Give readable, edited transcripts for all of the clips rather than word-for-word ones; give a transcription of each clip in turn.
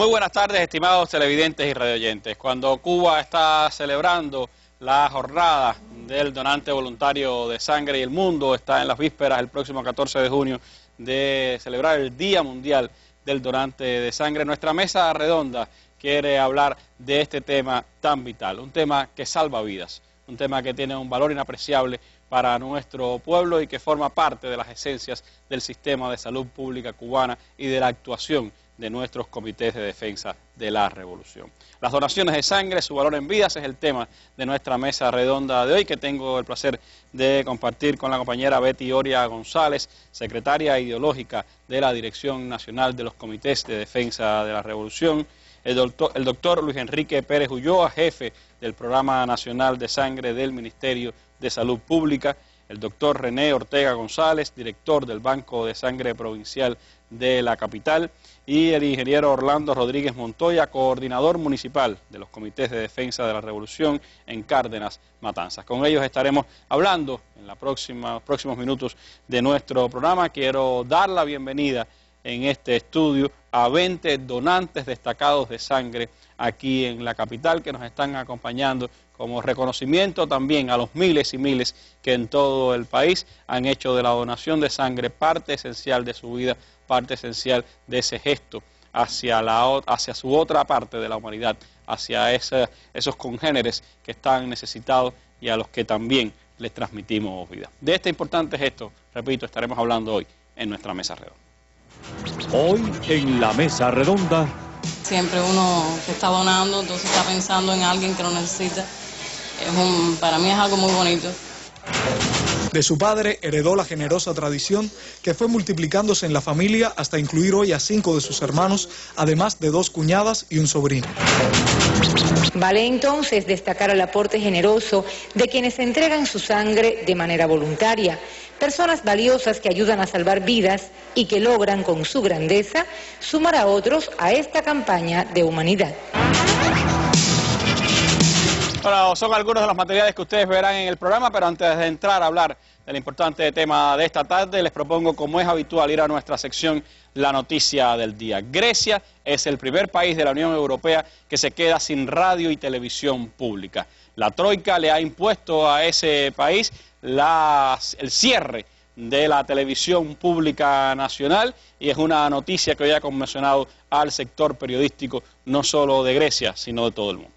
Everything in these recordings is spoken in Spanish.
Muy buenas tardes, estimados televidentes y radioyentes. Cuando Cuba está celebrando la jornada del donante voluntario de sangre y el mundo está en las vísperas el próximo 14 de junio de celebrar el Día Mundial del Donante de Sangre, nuestra mesa redonda quiere hablar de este tema tan vital, un tema que salva vidas, un tema que tiene un valor inapreciable para nuestro pueblo y que forma parte de las esencias del sistema de salud pública cubana y de la actuación de nuestros comités de defensa de la revolución. Las donaciones de sangre, su valor en vidas, es el tema de nuestra mesa redonda de hoy, que tengo el placer de compartir con la compañera Betty Oria González, secretaria ideológica de la Dirección Nacional de los Comités de Defensa de la Revolución, el doctor Luis Enrique Pérez Ulloa, jefe del Programa Nacional de Sangre del Ministerio de Salud Pública, el doctor René Ortega González, director del Banco de Sangre Provincial de la capital, y el ingeniero Orlando Rodríguez Montoya, coordinador municipal de los Comités de Defensa de la Revolución en Cárdenas, Matanzas. Con ellos estaremos hablando en los próximos minutos de nuestro programa. Quiero dar la bienvenida en este estudio a 20 donantes destacados de sangre aquí en la capital que nos están acompañando como reconocimiento también a los miles y miles que en todo el país han hecho de la donación de sangre parte esencial de su vida, parte esencial de ese gesto hacia su otra parte de la humanidad, hacia esos congéneres que están necesitados y a los que también les transmitimos vida. De este importante gesto, repito, estaremos hablando hoy en nuestra mesa redonda. Hoy en la mesa redonda. Siempre uno que está donando, entonces está pensando en alguien que lo necesita. Para mí es algo muy bonito. De su padre heredó la generosa tradición que fue multiplicándose en la familia hasta incluir hoy a 5 de sus hermanos, además de 2 cuñadas y un sobrino. Vale entonces destacar el aporte generoso de quienes entregan su sangre de manera voluntaria, personas valiosas que ayudan a salvar vidas y que logran con su grandeza sumar a otros a esta campaña de humanidad. Bueno, son algunos de los materiales que ustedes verán en el programa, pero antes de entrar a hablar del importante tema de esta tarde, les propongo, como es habitual, ir a nuestra sección La Noticia del Día. Grecia es el primer país de la Unión Europea que se queda sin radio y televisión pública. La Troika le ha impuesto a ese país el cierre de la televisión pública nacional y es una noticia que hoy ha conmocionado al sector periodístico, no solo de Grecia, sino de todo el mundo.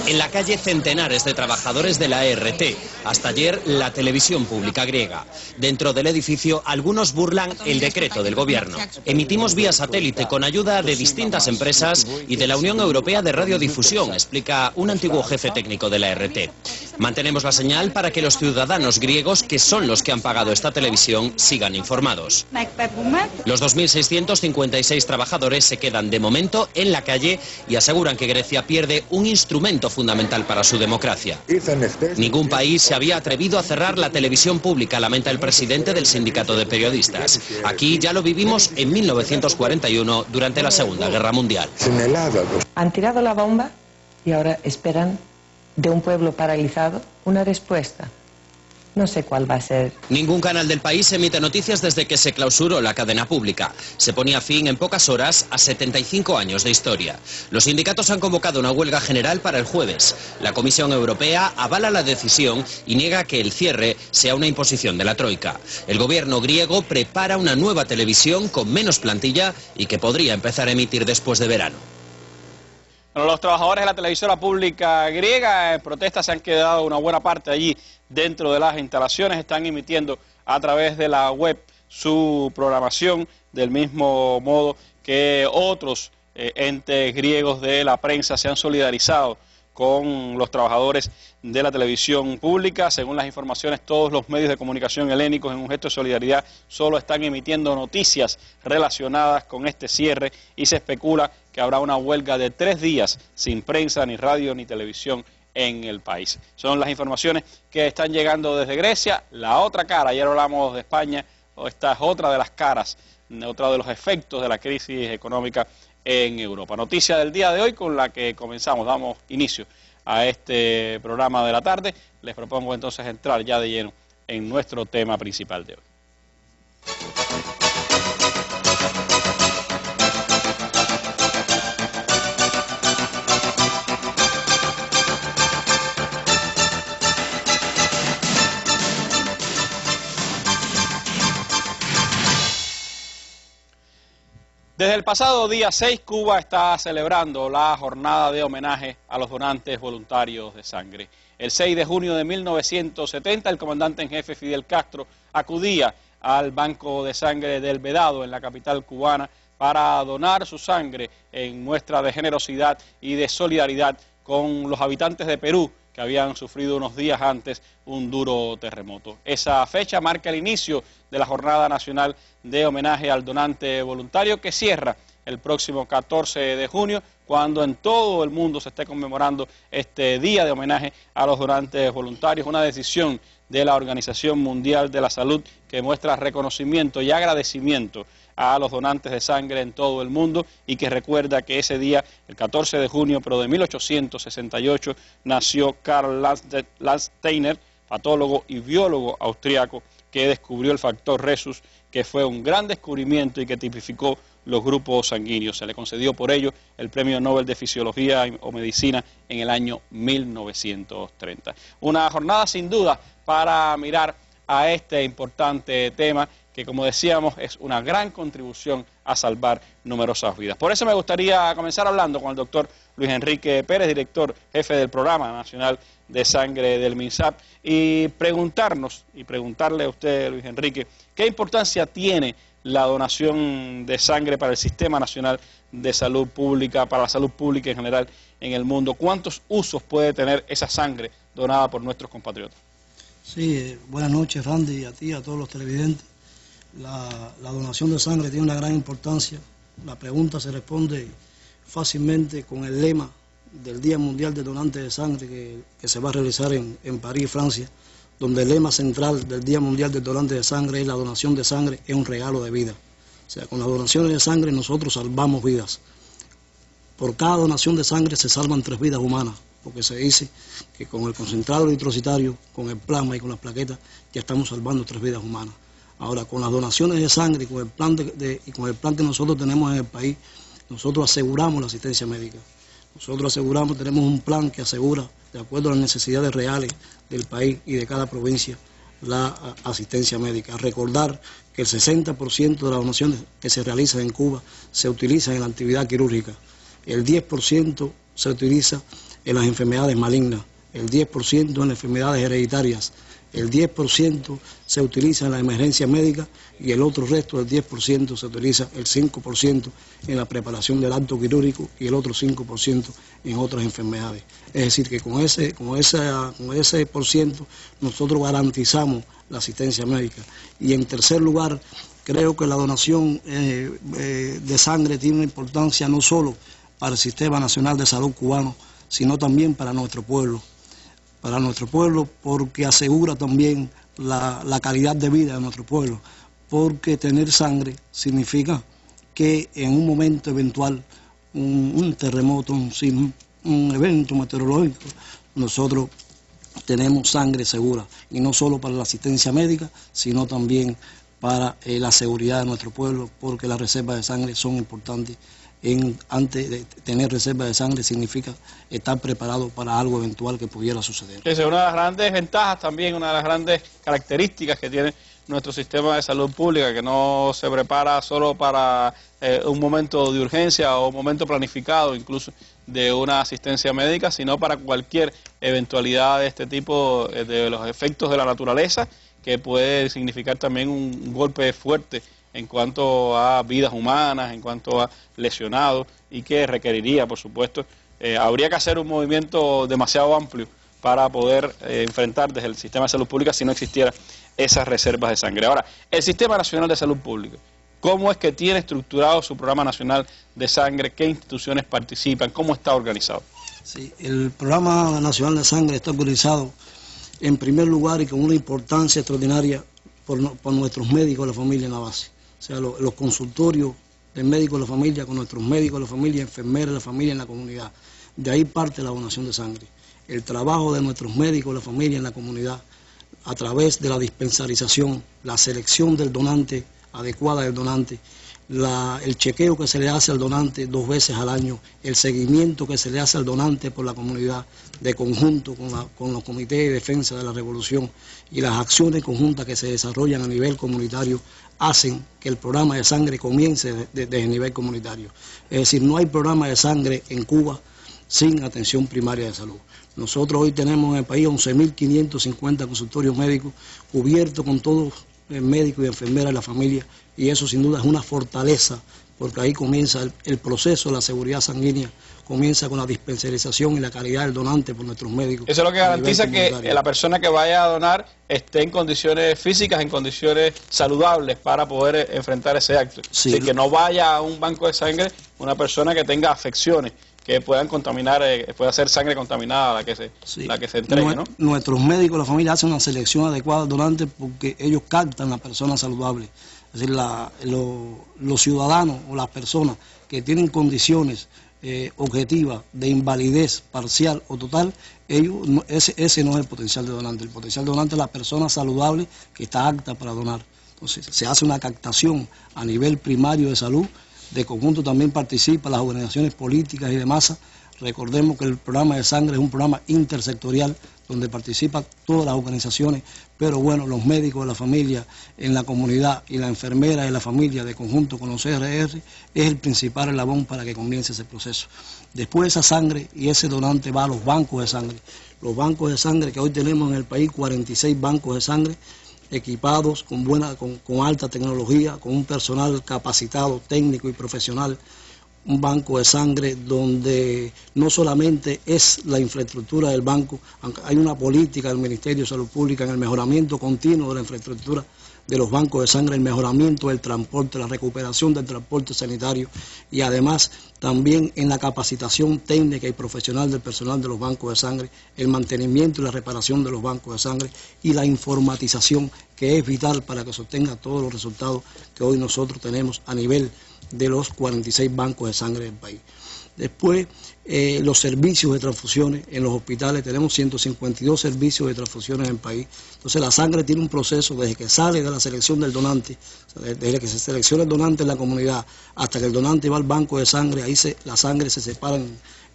En la calle centenares de trabajadores de la ERT, hasta ayer la televisión pública griega. Dentro del edificio algunos burlan el decreto del gobierno. Emitimos vía satélite con ayuda de distintas empresas y de la Unión Europea de Radiodifusión, explica un antiguo jefe técnico de la ERT. Mantenemos la señal para que los ciudadanos griegos, que son los que han pagado esta televisión, sigan informados. Los 2.656 trabajadores se quedan de momento en la calle y aseguran que Grecia pierde un instrumento fundamental para su democracia. Ningún país se había atrevido a cerrar la televisión pública, lamenta el presidente del sindicato de periodistas. Aquí ya lo vivimos en 1941 durante la Segunda Guerra Mundial. Han tirado la bomba y ahora esperan de un pueblo paralizado una respuesta. No sé cuál va a ser. Ningún canal del país emite noticias desde que se clausuró la cadena pública. Se ponía fin en pocas horas a 75 años de historia. Los sindicatos han convocado una huelga general para el jueves. La Comisión Europea avala la decisión y niega que el cierre sea una imposición de la Troika. El gobierno griego prepara una nueva televisión con menos plantilla y que podría empezar a emitir después de verano. Los trabajadores de la televisora pública griega en protesta se han quedado una buena parte allí dentro de las instalaciones, están emitiendo a través de la web su programación del mismo modo que otros entes griegos de la prensa se han solidarizado con los trabajadores de la televisión pública. Según las informaciones, todos los medios de comunicación helénicos, en un gesto de solidaridad, solo están emitiendo noticias relacionadas con este cierre y se especula que habrá una huelga de 3 días sin prensa, ni radio, ni televisión en el país. Son las informaciones que están llegando desde Grecia. La otra cara, ayer hablamos de España, esta es otra de las caras, otro de los efectos de la crisis económica en Europa. Noticia del día de hoy con la que comenzamos, damos inicio a este programa de la tarde. Les propongo entonces entrar ya de lleno en nuestro tema principal de hoy. Desde el pasado día 6, Cuba está celebrando la jornada de homenaje a los donantes voluntarios de sangre. El 6 de junio de 1970, el comandante en jefe Fidel Castro acudía al Banco de Sangre del Vedado en la capital cubana para donar su sangre en muestra de generosidad y de solidaridad con los habitantes de Perú, que habían sufrido unos días antes un duro terremoto. Esa fecha marca el inicio de la Jornada Nacional de Homenaje al Donante Voluntario, que cierra el próximo 14 de junio, cuando en todo el mundo se esté conmemorando este día de homenaje a los donantes voluntarios, una decisión de la Organización Mundial de la Salud que muestra reconocimiento y agradecimiento a los donantes de sangre en todo el mundo y que recuerda que ese día, el 14 de junio, pero de 1868, nació Karl Landsteiner, patólogo y biólogo austriaco, que descubrió el factor Rhesus, que fue un gran descubrimiento y que tipificó los grupos sanguíneos. Se le concedió por ello el Premio Nobel de Fisiología o Medicina en el año 1930. Una jornada sin duda para mirar a este importante tema que, como decíamos, es una gran contribución a salvar numerosas vidas. Por eso me gustaría comenzar hablando con el doctor Luis Enrique Pérez, director jefe del Programa Nacional de Sangre del MINSAP, y preguntarle a usted, Luis Enrique, ¿qué importancia tiene la donación de sangre para el Sistema Nacional de Salud Pública, para la salud pública en general en el mundo? ¿Cuántos usos puede tener esa sangre donada por nuestros compatriotas? Sí, buenas noches, Randy, a ti, a todos los televidentes. La donación de sangre tiene una gran importancia. La pregunta se responde fácilmente con el lema del Día Mundial del Donante de Sangre que se va a realizar en París, Francia, donde el lema central del Día Mundial del Donante de Sangre es: la donación de sangre es un regalo de vida. O sea, con las donaciones de sangre nosotros salvamos vidas. Por cada donación de sangre se salvan 3 vidas humanas, porque se dice que con el concentrado eritrocitario, con el plasma y con las plaquetas ya estamos salvando 3 vidas humanas. Ahora, con las donaciones de sangre y con el plan que nosotros tenemos en el país, nosotros aseguramos la asistencia médica. Nosotros tenemos un plan que asegura, de acuerdo a las necesidades reales del país y de cada provincia, la asistencia médica. Recordar que el 60% de las donaciones que se realizan en Cuba se utilizan en la actividad quirúrgica, el 10% se utiliza en las enfermedades malignas, el 10% en las enfermedades hereditarias, el 10% se utiliza en la emergencia médica y el otro resto del 10% se utiliza, el 5% en la preparación del acto quirúrgico y el otro 5% en otras enfermedades. Es decir, que con ese por ciento nosotros garantizamos la asistencia médica. Y en tercer lugar, creo que la donación de sangre tiene una importancia no solo para el Sistema Nacional de Salud cubano, sino también para nuestro pueblo. Para nuestro pueblo, porque asegura también la calidad de vida de nuestro pueblo, porque tener sangre significa que en un momento eventual, un terremoto, un evento meteorológico, nosotros tenemos sangre segura, y no solo para la asistencia médica, sino también para la seguridad de nuestro pueblo, porque las reservas de sangre son importantes. Antes de tener reserva de sangre significa estar preparado para algo eventual que pudiera suceder. Esa es una de las grandes ventajas también, una de las grandes características que tiene nuestro sistema de salud pública, que no se prepara solo para un momento de urgencia o un momento planificado incluso de una asistencia médica, sino para cualquier eventualidad de este tipo, de los efectos de la naturaleza, que puede significar también un golpe fuerte en cuanto a vidas humanas, en cuanto a lesionados, y que requeriría, por supuesto, habría que hacer un movimiento demasiado amplio para poder enfrentar desde el sistema de salud pública si no existiera esas reservas de sangre. Ahora, el Sistema Nacional de Salud Pública, ¿cómo es que tiene estructurado su Programa Nacional de Sangre? ¿Qué instituciones participan? ¿Cómo está organizado? Sí, el Programa Nacional de Sangre está organizado en primer lugar y con una importancia extraordinaria por nuestros médicos de la familia en la base. O sea, los consultorios del médico de la familia con nuestros médicos de la familia, enfermeras de la familia en la comunidad. De ahí parte la donación de sangre. El trabajo de nuestros médicos de la familia en la comunidad, a través de la dispensarización, la selección del donante adecuada del donante, el chequeo que se le hace al donante 2 veces al año, el seguimiento que se le hace al donante por la comunidad, de conjunto con los comités de defensa de la revolución, y las acciones conjuntas que se desarrollan a nivel comunitario hacen que el programa de sangre comience desde el nivel comunitario. Es decir, no hay programa de sangre en Cuba sin atención primaria de salud. Nosotros hoy tenemos en el país 11.550 consultorios médicos cubiertos con todos médicos y enfermeras de la familia, y eso sin duda es una fortaleza, porque ahí comienza el proceso de la seguridad sanguínea, comienza con la dispensarización y la calidad del donante por nuestros médicos. Eso es lo que garantiza que la persona que vaya a donar esté en condiciones físicas, en condiciones saludables para poder enfrentar ese acto. Sí. Así que no vaya a un banco de sangre una persona que tenga afecciones que puedan contaminar, pueda ser sangre contaminada la que se entregue, ¿no? Nuestros médicos, la familia, hacen una selección adecuada del donante porque ellos captan la persona saludable. Es decir, los ciudadanos o las personas que tienen condiciones objetivas de invalidez parcial o total, ese no es el potencial de donante. El potencial de donante es la persona saludable que está apta para donar. Entonces, se hace una captación a nivel primario de salud. De conjunto también participan las organizaciones políticas y de masa. Recordemos que el programa de sangre es un programa intersectorial donde participan todas las organizaciones, pero bueno, los médicos de la familia en la comunidad y la enfermera de la familia de conjunto con los CRR es el principal eslabón para que comience ese proceso. Después esa sangre y ese donante va a los bancos de sangre. Los bancos de sangre que hoy tenemos en el país, 46 bancos de sangre, equipados con alta tecnología, con un personal capacitado, técnico y profesional, un banco de sangre donde no solamente es la infraestructura del banco, aunque hay una política del Ministerio de Salud Pública en el mejoramiento continuo de la infraestructura de los bancos de sangre, el mejoramiento del transporte, la recuperación del transporte sanitario y además también en la capacitación técnica y profesional del personal de los bancos de sangre, el mantenimiento y la reparación de los bancos de sangre y la informatización, que es vital para que se obtengan todos los resultados que hoy nosotros tenemos a nivel de los 46 bancos de sangre del país. Después, los servicios de transfusiones en los hospitales, tenemos 152 servicios de transfusiones en el país. Entonces la sangre tiene un proceso desde que sale de la selección del donante, o sea, desde que se selecciona el donante en la comunidad hasta que el donante va al banco de sangre, ahí la sangre se separa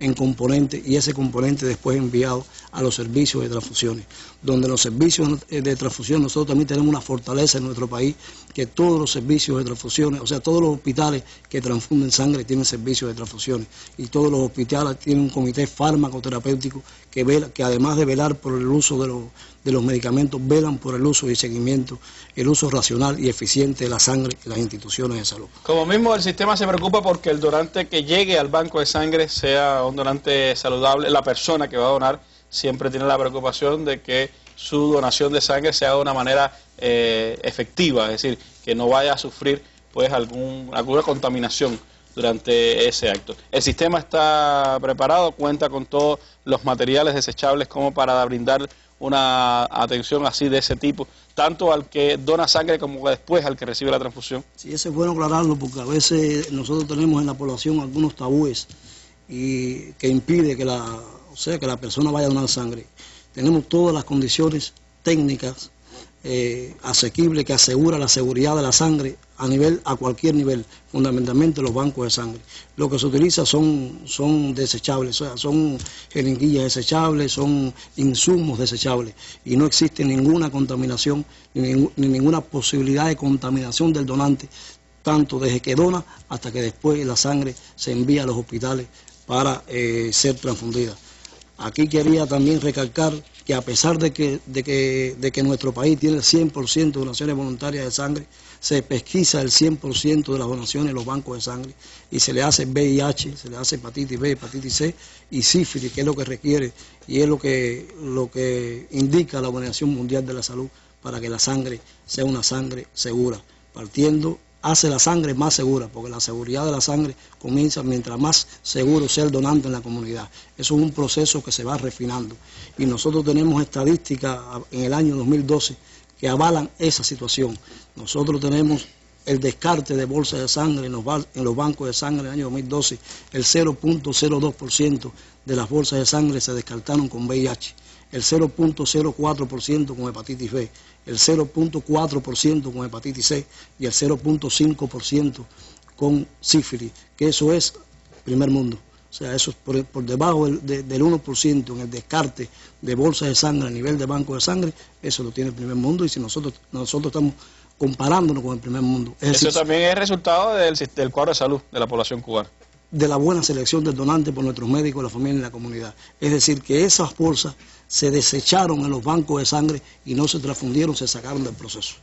en componentes y ese componente después es enviado a los servicios de transfusiones. Donde los servicios de transfusión nosotros también tenemos una fortaleza en nuestro país, que todos los servicios de transfusiones, o sea, todos los hospitales que transfunden sangre tienen servicios de transfusiones y todos los hospitales tienen un comité farmacoterapéutico que además de velar por el uso de los medicamentos, velan por el uso y seguimiento, el uso racional y eficiente de la sangre en las instituciones de salud. Como mismo el sistema se preocupa porque el donante que llegue al banco de sangre sea un donante saludable, la persona que va a donar siempre tiene la preocupación de que su donación de sangre sea de una manera efectiva, es decir, que no vaya a sufrir pues alguna contaminación durante ese acto. El sistema está preparado, cuenta con todos los materiales desechables como para brindar una atención así de ese tipo, tanto al que dona sangre como después al que recibe la transfusión. Sí, eso es bueno aclararlo porque a veces nosotros tenemos en la población algunos tabúes y que impide que la persona vaya a donar sangre. Tenemos todas las condiciones técnicas asequibles que asegura la seguridad de la sangre a cualquier nivel, fundamentalmente los bancos de sangre. Lo que se utiliza son desechables, o sea, son jeringuillas desechables, son insumos desechables y no existe ninguna contaminación ni ninguna posibilidad de contaminación del donante, tanto desde que dona hasta que después la sangre se envía a los hospitales para ser transfundida. Aquí quería también recalcar que a pesar de que nuestro país tiene el 100% de donaciones voluntarias de sangre, se pesquisa el 100% de las donaciones en los bancos de sangre y se le hace VIH, se le hace hepatitis B, hepatitis C y sífilis, que es lo que requiere y es lo que indica la Organización Mundial de la Salud para que la sangre sea una sangre segura, hace la sangre más segura, porque la seguridad de la sangre comienza mientras más seguro sea el donante en la comunidad. Eso es un proceso que se va refinando. Y nosotros tenemos estadísticas en el año 2012 que avalan esa situación. Nosotros tenemos el descarte de bolsas de sangre en los bancos de sangre en el año 2012, el 0.02% de las bolsas de sangre se descartaron con VIH. el 0.04% con hepatitis B, el 0.4% con hepatitis C y el 0.5% con sífilis, que eso es primer mundo. O sea, eso es por debajo del 1% en el descarte de bolsas de sangre a nivel de banco de sangre, eso lo tiene el primer mundo, y si nosotros estamos comparándonos con el primer mundo. Eso también es resultado del cuadro de salud de la población cubana. De la buena selección del donante por nuestros médicos, la familia y la comunidad. Es decir, que esas bolsas se desecharon en los bancos de sangre y no se transfundieron, se sacaron del proceso.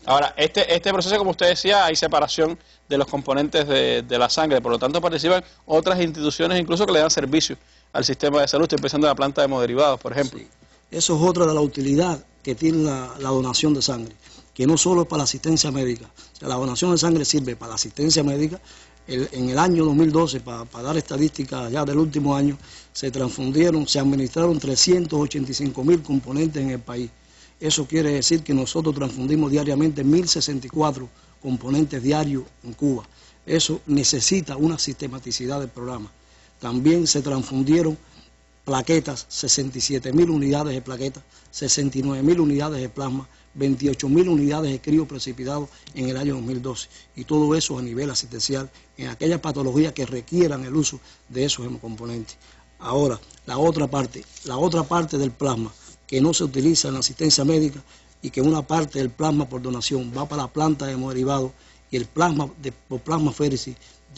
Ahora, este proceso, como usted decía, hay separación de los componentes de la sangre, por lo tanto participan otras instituciones incluso que le dan servicio al sistema de salud. Estoy pensando en la planta de hemoderivados, por ejemplo. Sí. Eso es otra de la utilidad que tiene la donación de sangre, que no solo es para la asistencia médica. O sea, la donación de sangre sirve para la asistencia médica. En el año 2012, para dar estadísticas ya del último año, se administraron 385.000 componentes en el país. Eso quiere decir que nosotros transfundimos diariamente 1.064 componentes diarios en Cuba. Eso necesita una sistematicidad del programa. También se transfundieron plaquetas, 67.000 unidades de plaquetas, 69.000 unidades de plasma, 28.000 unidades de crío precipitado en el año 2012. Y todo eso a nivel asistencial en aquellas patologías que requieran el uso de esos hemocomponentes. Ahora, la otra parte del plasma que no se utiliza en la asistencia médica y que una parte del plasma por donación va para la planta de hemoderivados y el plasma por plasmaféresis,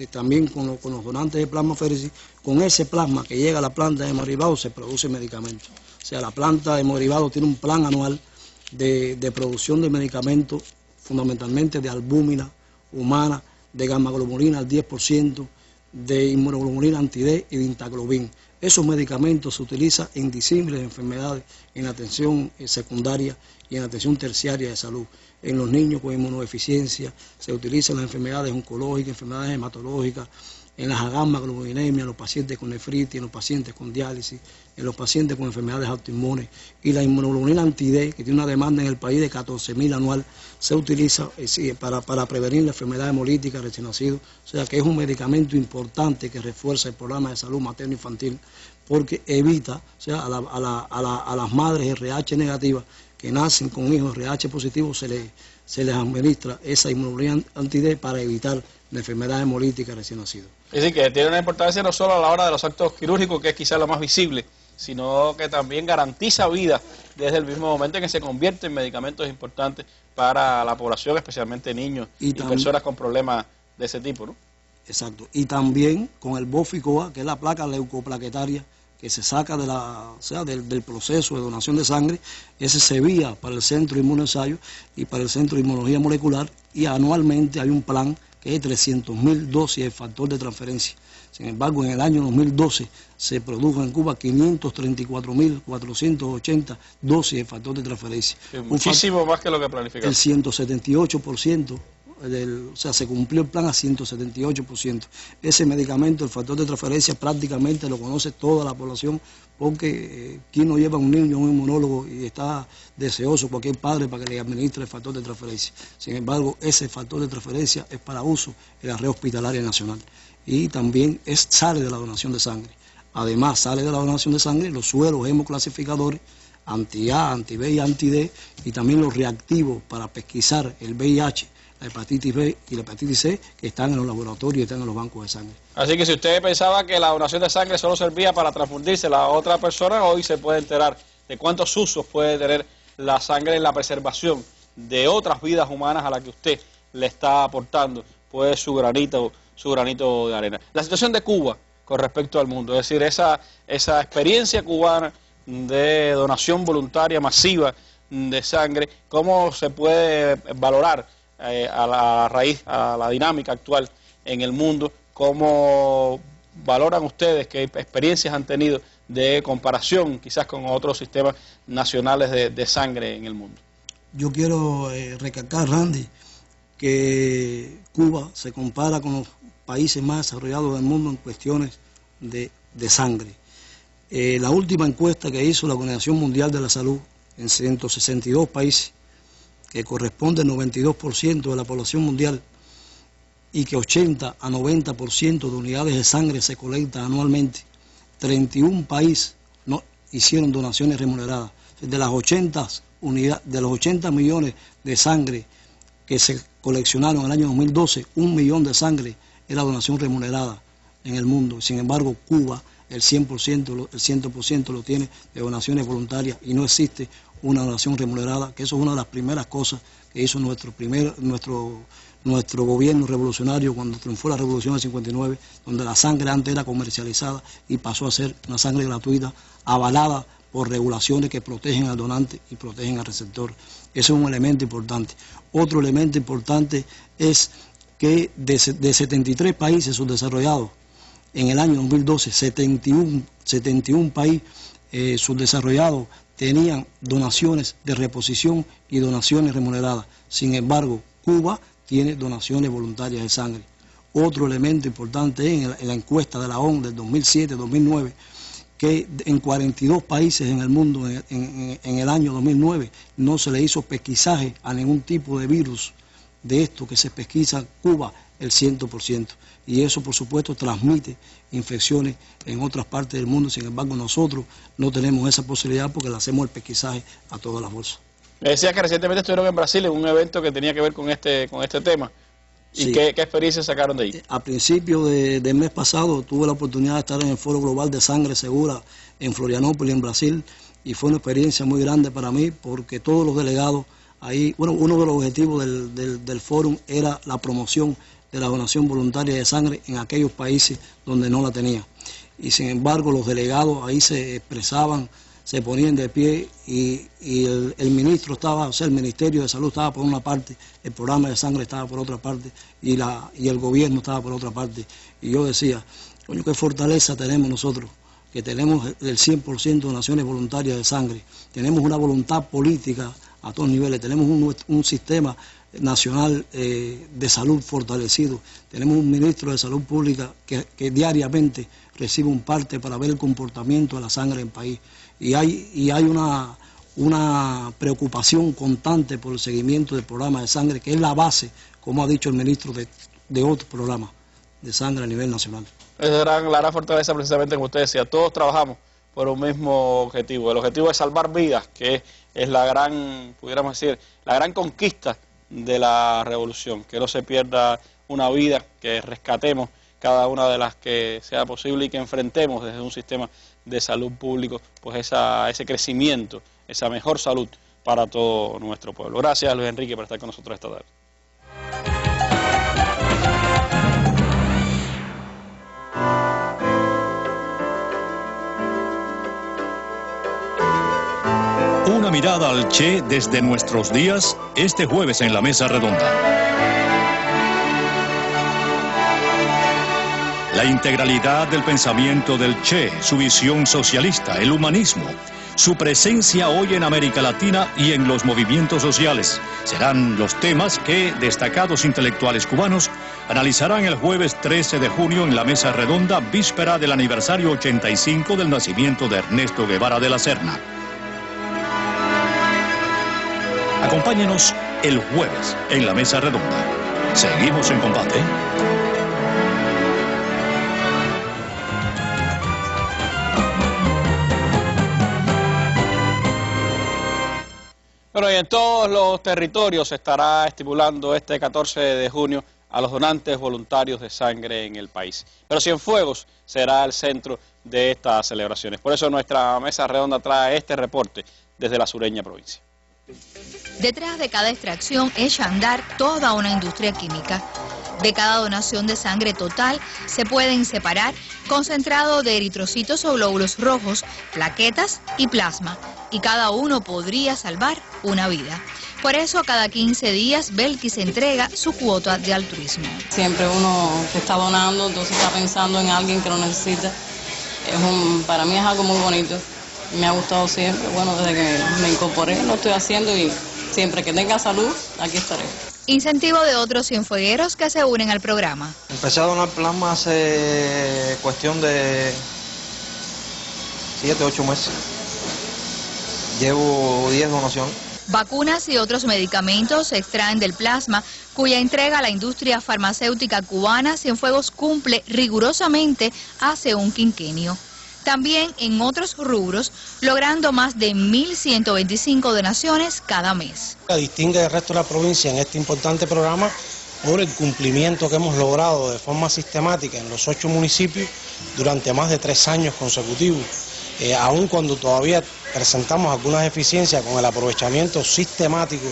también con los donantes de plasmaféresis, con ese plasma que llega a la planta de hemoderivados se produce medicamentos. O sea, la planta de hemoderivados tiene un plan anual de producción de medicamentos, fundamentalmente de albúmina humana, de gamma-globulina al 10%, de inmunoglobulina anti-D y de intaglobin. Esos medicamentos se utilizan en disímiles enfermedades, en atención secundaria y en atención terciaria de salud. En los niños con inmunodeficiencia se utilizan las enfermedades oncológicas, enfermedades hematológicas, en las gamma-globulinemias, en los pacientes con nefritis, en los pacientes con diálisis, en los pacientes con enfermedades autoinmunes. Y la inmunoglobulina anti-D, que tiene una demanda en el país de 14.000 anual, se utiliza para prevenir la enfermedad hemolítica de recién nacidos. O sea que es un medicamento importante que refuerza el programa de salud materno-infantil, porque evita, o sea, a las madres RH negativas que nacen con hijos RH positivos, se les administra esa inmunoglobulina anti-D para evitar la enfermedad hemolítica recién nacido. Es decir, que tiene una importancia no solo a la hora de los actos quirúrgicos, que es quizás lo más visible, sino que también garantiza vida desde el mismo momento en que se convierte en medicamentos importantes para la población, especialmente niños y personas con problemas de ese tipo, ¿no? Exacto. Y también con el Boficoa, que es la placa leucoplaquetaria que se saca del proceso de donación de sangre, ese se envía para el Centro de Inmunoensayo y para el Centro de Inmunología Molecular, y anualmente hay un plan que es 300.000 dosis de factor de transferencia. Sin embargo, en el año 2012 se produjo en Cuba 534.480 dosis de factor de transferencia. Sí, muchísimo más que lo que planificamos. El 178%, o sea, se cumplió el plan a 178%. Ese medicamento, el factor de transferencia, prácticamente lo conoce toda la población, porque ¿quién no lleva a un niño a un inmunólogo y está deseoso cualquier padre para que le administre el factor de transferencia? Sin embargo, ese factor de transferencia es para uso en la red hospitalaria nacional y también sale de la donación de sangre. Además, sale de la donación de sangre los sueros hemoclasificadores, anti-A, anti-B y anti-D, y también los reactivos para pesquisar el VIH, la hepatitis B y la hepatitis C, que están en los laboratorios y están en los bancos de sangre. Así que si usted pensaba que la donación de sangre solo servía para transfundirse a otra persona, hoy se puede enterar de cuántos usos puede tener la sangre en la preservación de otras vidas humanas a las que usted le está aportando pues su granito de arena. La situación de Cuba con respecto al mundo, es decir, esa experiencia cubana de donación voluntaria masiva de sangre, ¿cómo se puede valorar a la raíz, a la dinámica actual en el mundo? ¿Cómo valoran ustedes, qué experiencias han tenido de comparación quizás con otros sistemas nacionales de sangre en el mundo? Yo quiero recalcar, Randy, que Cuba se compara con los países más desarrollados del mundo en cuestiones de sangre. La última encuesta que hizo la Organización Mundial de la Salud en 162 países, que corresponde al 92% de la población mundial, y que 80 a 90% de unidades de sangre se colectan anualmente. 31 países, hicieron donaciones remuneradas. De las 80 millones de sangre que se coleccionaron en el año 2012, 1 millón de sangre era donación remunerada en el mundo. Sin embargo, Cuba el 100% lo tiene de donaciones voluntarias y no existe una donación remunerada, que eso es una de las primeras cosas que hizo nuestro gobierno revolucionario cuando triunfó la Revolución del 59, donde la sangre antes era comercializada y pasó a ser una sangre gratuita, avalada por regulaciones que protegen al donante y protegen al receptor. Ese es un elemento importante. Otro elemento importante es que de 73 países subdesarrollados, en el año 2012, 71 países subdesarrollados tenían donaciones de reposición y donaciones remuneradas. Sin embargo, Cuba tiene donaciones voluntarias de sangre. Otro elemento importante es en la encuesta de la ONU del 2007-2009, que en 42 países en el mundo en el año 2009 no se le hizo pesquisaje a ningún tipo de virus de esto que se pesquisa en Cuba el 100%. Y eso, por supuesto, transmite infecciones en otras partes del mundo. Sin embargo, nosotros no tenemos esa posibilidad porque le hacemos el pesquisaje a todas las bolsas. Me decía que recientemente estuvieron en Brasil en un evento que tenía que ver con este tema. ¿Y sí, qué experiencias sacaron de ahí? A principios del mes pasado tuve la oportunidad de estar en el Foro Global de Sangre Segura en Florianópolis, en Brasil, y fue una experiencia muy grande para mí porque todos los delegados ahí, bueno, uno de los objetivos del fórum era la promoción de la donación voluntaria de sangre en aquellos países donde no la tenía. Y sin embargo los delegados ahí se expresaban, se ponían de pie y el ministro estaba, o sea, el Ministerio de Salud estaba por una parte, el programa de sangre estaba por otra parte y el gobierno estaba por otra parte. Y yo decía, coño, qué fortaleza tenemos nosotros, que tenemos el 100% de donaciones voluntarias de sangre, tenemos una voluntad política a todos niveles, tenemos un sistema nacional de salud fortalecido, tenemos un ministro de salud pública que diariamente recibe un parte para ver el comportamiento de la sangre en el país y hay una preocupación constante por el seguimiento del programa de sangre, que es la base, como ha dicho el ministro, de otros programas de sangre a nivel nacional. Esa era la gran fortaleza precisamente, como usted decía, todos trabajamos por un mismo objetivo. El objetivo es salvar vidas, que es la gran, pudiéramos decir, la gran conquista de la revolución, que no se pierda una vida, que rescatemos cada una de las que sea posible y que enfrentemos desde un sistema de salud público, pues ese crecimiento, esa mejor salud para todo nuestro pueblo. Gracias, Luis Enrique, por estar con nosotros esta tarde. Una mirada al Che desde nuestros días, este jueves en la Mesa Redonda. La integralidad del pensamiento del Che, su visión socialista, el humanismo, su presencia hoy en América Latina y en los movimientos sociales, serán los temas que destacados intelectuales cubanos analizarán el jueves 13 de junio en la Mesa Redonda, víspera del aniversario 85 del nacimiento de Ernesto Guevara de la Serna. Acompáñenos el jueves en la Mesa Redonda. Seguimos en combate. Bueno, y en todos los territorios se estará estimulando este 14 de junio a los donantes voluntarios de sangre en el país. Pero Cienfuegos será el centro de estas celebraciones. Por eso nuestra Mesa Redonda trae este reporte desde la sureña provincia. Detrás de cada extracción echa a andar toda una industria química. De cada donación de sangre total se pueden separar concentrado de eritrocitos o glóbulos rojos, plaquetas y plasma, y cada uno podría salvar una vida. Por eso cada 15 días Belkis entrega su cuota de altruismo. Siempre uno que está donando, entonces está pensando en alguien que lo necesita. Para mí es algo muy bonito. Me ha gustado siempre, bueno, desde que me incorporé lo estoy haciendo y siempre que tenga salud, aquí estaré. Incentivo de otros cienfuegueros que se unen al programa. Empecé a donar plasma hace cuestión de 7, 8 meses. Llevo 10 donaciones. Vacunas y otros medicamentos se extraen del plasma, cuya entrega a la industria farmacéutica cubana Cienfuegos cumple rigurosamente hace un quinquenio. también en otros rubros, logrando más de 1.125 donaciones cada mes. Distingue del resto de la provincia en este importante programa por el cumplimiento que hemos logrado de forma sistemática en los 8 municipios durante más de 3 años consecutivos, aun cuando todavía presentamos algunas deficiencias con el aprovechamiento sistemático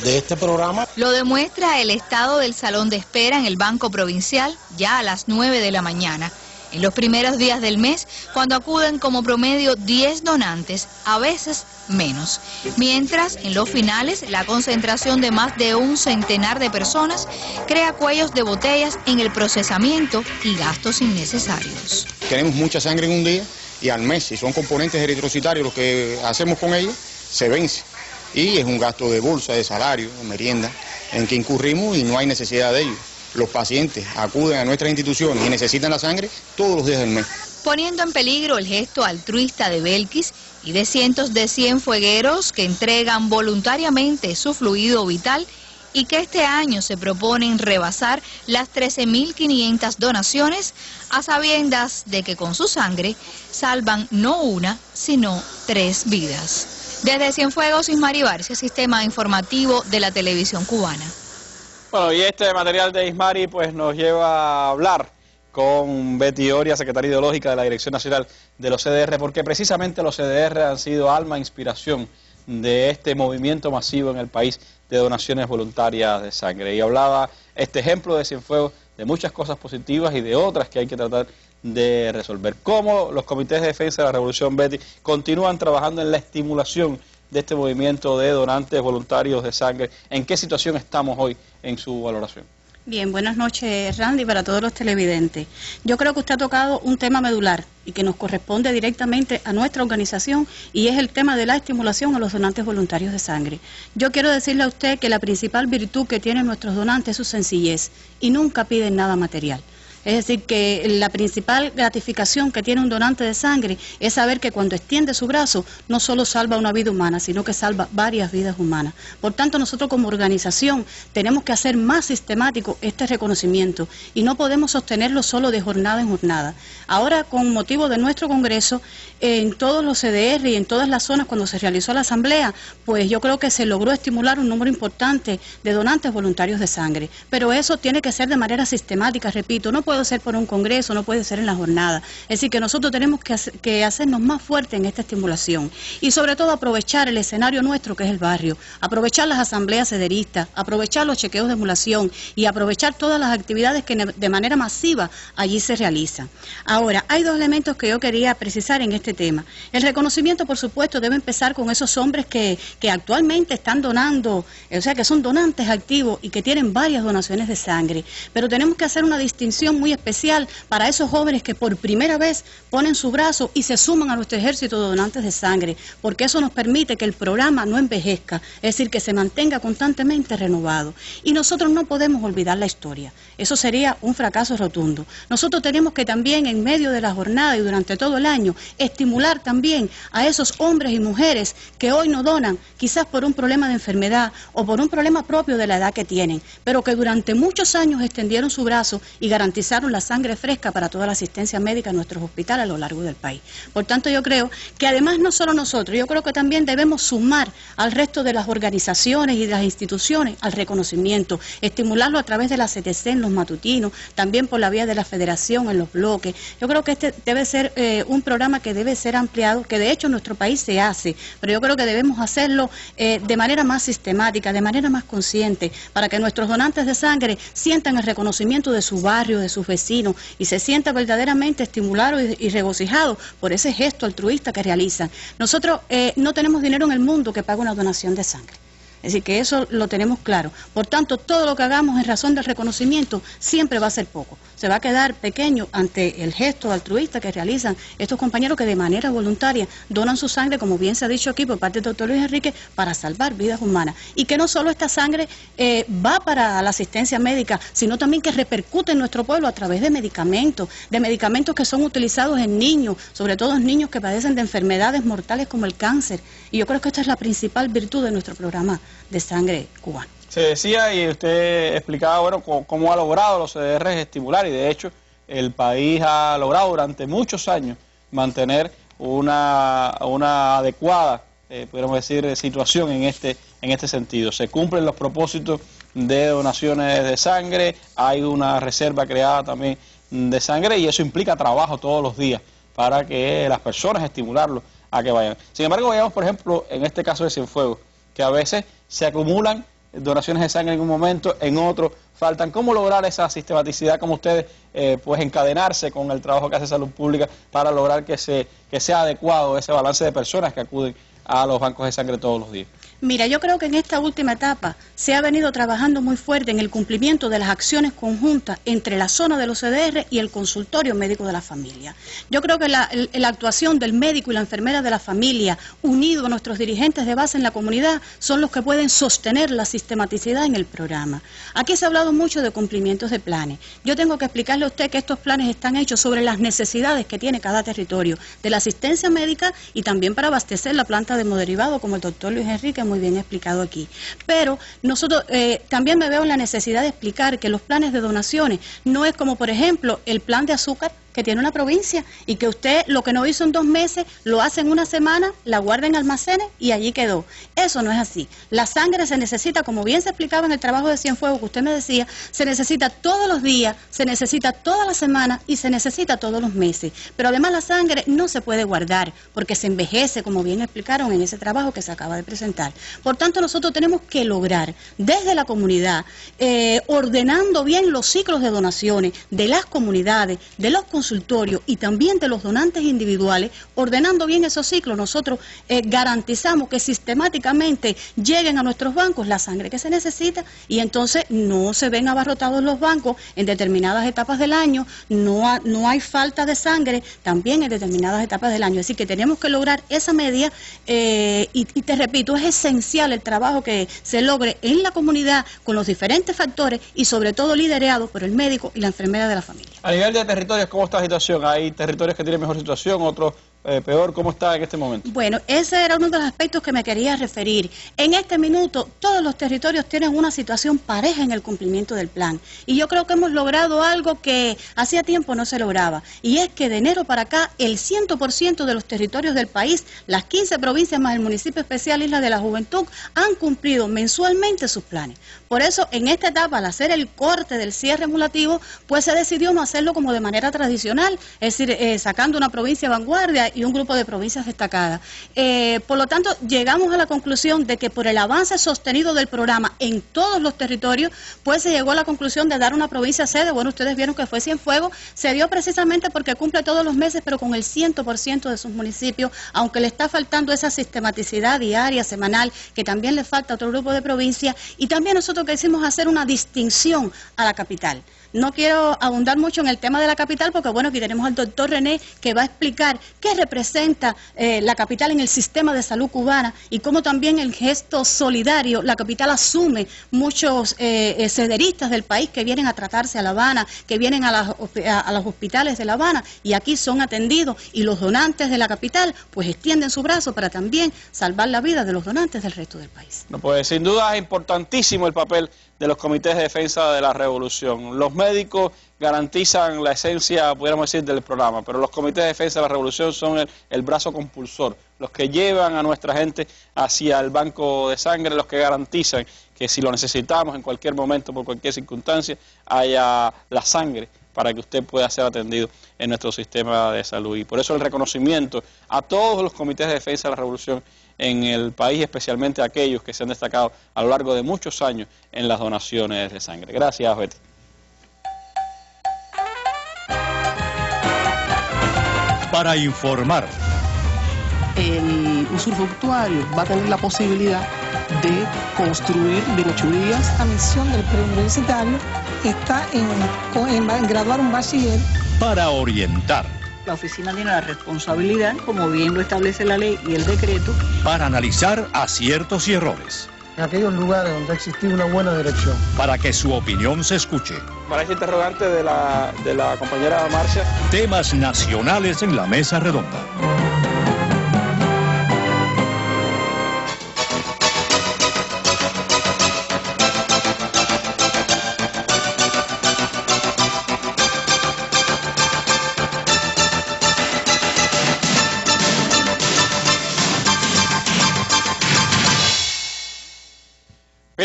de este programa. Lo demuestra el estado del salón de espera en el Banco Provincial ya a las 9 de la mañana. En los primeros días del mes, cuando acuden como promedio 10 donantes, a veces menos. Mientras, en los finales, la concentración de más de un centenar de personas crea cuellos de botellas en el procesamiento y gastos innecesarios. Tenemos mucha sangre en un día y al mes, si son componentes eritrocitarios los que hacemos con ellos, se vence. Y es un gasto de bolsa, de salario, de merienda, en que incurrimos y no hay necesidad de ello. Los pacientes acuden a nuestras instituciones y necesitan la sangre todos los días del mes. Poniendo en peligro el gesto altruista de Belkis y de cientos de cienfuegueros que entregan voluntariamente su fluido vital y que este año se proponen rebasar las 13.500 donaciones a sabiendas de que con su sangre salvan no una, sino 3 vidas. Desde Cienfuegos, Ismari Barcia, Sistema Informativo de la Televisión Cubana. Bueno, y este material de Ismari pues nos lleva a hablar con Betty Oria, secretaria ideológica de la Dirección Nacional de los CDR, porque precisamente los CDR han sido alma e inspiración de este movimiento masivo en el país de donaciones voluntarias de sangre. Y hablaba este ejemplo de Cienfuegos de muchas cosas positivas y de otras que hay que tratar de resolver. Cómo los comités de defensa de la revolución, Betty, continúan trabajando en la estimulación de este movimiento de donantes voluntarios de sangre. ¿En qué situación estamos hoy en su valoración? Bien, buenas noches, Randy, para todos los televidentes. Yo creo que usted ha tocado un tema medular y que nos corresponde directamente a nuestra organización, y es el tema de la estimulación a los donantes voluntarios de sangre. Yo quiero decirle a usted que la principal virtud que tienen nuestros donantes es su sencillez y nunca piden nada material. Es decir, que la principal gratificación que tiene un donante de sangre es saber que cuando extiende su brazo no solo salva una vida humana, sino que salva varias vidas humanas. Por tanto, nosotros como organización tenemos que hacer más sistemático este reconocimiento y no podemos sostenerlo solo de jornada en jornada. Ahora, con motivo de nuestro congreso, en todos los CDR y en todas las zonas cuando se realizó la asamblea, pues yo creo que se logró estimular un número importante de donantes voluntarios de sangre. Pero eso tiene que ser de manera sistemática, repito, no puede ser por un congreso, no puede ser en la jornada. Es decir, que nosotros tenemos que hacernos más fuertes en esta estimulación y sobre todo aprovechar el escenario nuestro que es el barrio, aprovechar las asambleas cederistas, aprovechar los chequeos de emulación y aprovechar todas las actividades que de manera masiva allí se realizan. Ahora, hay 2 elementos que yo quería precisar en este tema. El reconocimiento, por supuesto, debe empezar con esos hombres que actualmente están donando, o sea, que son donantes activos y que tienen varias donaciones de sangre, pero tenemos que hacer una distinción muy especial para esos jóvenes que por primera vez ponen su brazo y se suman a nuestro ejército de donantes de sangre, porque eso nos permite que el programa no envejezca, es decir, que se mantenga constantemente renovado. Y nosotros no podemos olvidar la historia, eso sería un fracaso rotundo. Nosotros tenemos que también en medio de la jornada y durante todo el año estimular también a esos hombres y mujeres que hoy no donan, quizás por un problema de enfermedad o por un problema propio de la edad que tienen, pero que durante muchos años extendieron su brazo y garantizaron la sangre fresca para toda la asistencia médica en nuestros hospitales a lo largo del país. Por tanto, yo creo que además no solo nosotros, yo creo que también debemos sumar al resto de las organizaciones y de las instituciones al reconocimiento, estimularlo a través de la CTC en los matutinos, también por la vía de la federación en los bloques. Yo creo que este debe ser un programa que debe ser ampliado, que de hecho en nuestro país se hace, pero yo creo que debemos hacerlo de manera más sistemática, de manera más consciente, para que nuestros donantes de sangre sientan el reconocimiento de su barrio, de sus vecinos, y se sientan verdaderamente estimulados y regocijados por ese gesto altruista que realizan. Nosotros no tenemos dinero en el mundo que pague una donación de sangre. Es decir, que eso lo tenemos claro. Por tanto, todo lo que hagamos en razón del reconocimiento siempre va a ser poco. Se va a quedar pequeño ante el gesto altruista que realizan estos compañeros que de manera voluntaria donan su sangre, como bien se ha dicho aquí por parte del doctor Luis Enrique, para salvar vidas humanas. Y que no solo esta sangre va para la asistencia médica, sino también que repercute en nuestro pueblo a través de medicamentos que son utilizados en niños, sobre todo en niños que padecen de enfermedades mortales como el cáncer. Y yo creo que esta es la principal virtud de nuestro programa de sangre cubana. Se decía y usted explicaba, bueno, cómo ha logrado los CDR estimular, y de hecho el país ha logrado durante muchos años mantener una adecuada, podríamos decir, situación en este sentido. Se cumplen los propósitos de donaciones de sangre, hay una reserva creada también de sangre y eso implica trabajo todos los días para que las personas estimularlos a que vayan. Sin embargo, veamos, por ejemplo, en este caso de Cienfuegos, que a veces se acumulan donaciones de sangre en un momento, en otro faltan. ¿Cómo lograr esa sistematicidad? ¿Cómo ustedes pues encadenarse con el trabajo que hace Salud Pública para lograr que sea adecuado ese balance de personas que acuden a los bancos de sangre todos los días? Mira, yo creo que en esta última etapa se ha venido trabajando muy fuerte en el cumplimiento de las acciones conjuntas entre la zona de los CDR y el consultorio médico de la familia. Yo creo que la actuación del médico y la enfermera de la familia, unido a nuestros dirigentes de base en la comunidad, son los que pueden sostener la sistematicidad en el programa. Aquí se ha hablado mucho de cumplimientos de planes. Yo tengo que explicarle a usted que estos planes están hechos sobre las necesidades que tiene cada territorio, de la asistencia médica y también para abastecer la planta de hemoderivado, como el doctor Luis Enrique muy bien explicado aquí. Pero nosotros también me veo en la necesidad de explicar que los planes de donaciones no es como, por ejemplo, el plan de azúcar que tiene una provincia y que usted lo que no hizo en 2 meses lo hace en una semana, la guarda en almacenes y allí quedó. Eso no es así. La sangre se necesita, como bien se explicaba en el trabajo de Cienfuegos que usted me decía, se necesita todos los días, se necesita todas las semanas y se necesita todos los meses. Pero además la sangre no se puede guardar porque se envejece, como bien explicaron en ese trabajo que se acaba de presentar. Por tanto, nosotros tenemos que lograr desde la comunidad, ordenando bien los ciclos de donaciones de las comunidades, de los consultorios y también de los donantes individuales, ordenando bien esos ciclos, nosotros garantizamos que sistemáticamente lleguen a nuestros bancos la sangre que se necesita y entonces no se ven abarrotados los bancos en determinadas etapas del año, no hay falta de sangre también en determinadas etapas del año. Así que tenemos que lograr esa media y te repito, es esencial el trabajo que se logre en la comunidad con los diferentes factores y sobre todo liderado por el médico y la enfermera de la familia. A nivel de territorios, ¿cómo está la situación? ¿Hay territorios que tienen mejor situación, otros peor? ¿Cómo está en este momento? Bueno, ese era uno de los aspectos que me quería referir. En este minuto, todos los territorios tienen una situación pareja en el cumplimiento del plan. Y yo creo que hemos logrado algo que hacía tiempo no se lograba. Y es que de enero para acá, el 100% de los territorios del país, las 15 provincias más el municipio especial Isla de la Juventud, han cumplido mensualmente sus planes. Por eso, en esta etapa, al hacer el corte del cierre acumulativo, pues se decidió no hacerlo como de manera tradicional, es decir, sacando una provincia vanguardia y un grupo de provincias destacadas. Por lo tanto, llegamos a la conclusión de que por el avance sostenido del programa en todos los territorios, pues se llegó a la conclusión de dar una provincia sede. Bueno, ustedes vieron que fue Cienfuegos, se dio precisamente porque cumple todos los meses, pero con el 100% de sus municipios, aunque le está faltando esa sistematicidad diaria, semanal, que también le falta a otro grupo de provincias, y también nosotros quisimos hacer una distinción a la capital. No quiero abundar mucho en el tema de la capital porque, bueno, aquí tenemos al doctor René que va a explicar qué representa la capital en el sistema de salud cubana y cómo también el gesto solidario, la capital asume muchos cederistas del país que vienen a tratarse a La Habana, que vienen a los hospitales de La Habana y aquí son atendidos y los donantes de la capital pues extienden su brazo para también salvar la vida de los donantes del resto del país. No, pues sin duda es importantísimo el papel de los comités de defensa de la revolución. Los médicos garantizan la esencia, pudiéramos decir, del programa, pero los comités de defensa de la revolución son el brazo compulsor, los que llevan a nuestra gente hacia el banco de sangre, los que garantizan que si lo necesitamos en cualquier momento, por cualquier circunstancia, haya la sangre para que usted pueda ser atendido en nuestro sistema de salud. Y por eso el reconocimiento a todos los comités de defensa de la revolución en el país, especialmente a aquellos que se han destacado a lo largo de muchos años en las donaciones de sangre. Gracias, Betty. Para informar. El usufructuario va a tener la posibilidad de construir de 8 días. La misión del preuniversitario está en graduar un bachiller. Para orientar. La oficina tiene la responsabilidad, como bien lo establece la ley y el decreto, para analizar aciertos y errores. En aquellos lugares donde ha existido una buena dirección. Para que su opinión se escuche. Para este interrogante de la compañera Marcia. Temas nacionales en la mesa redonda.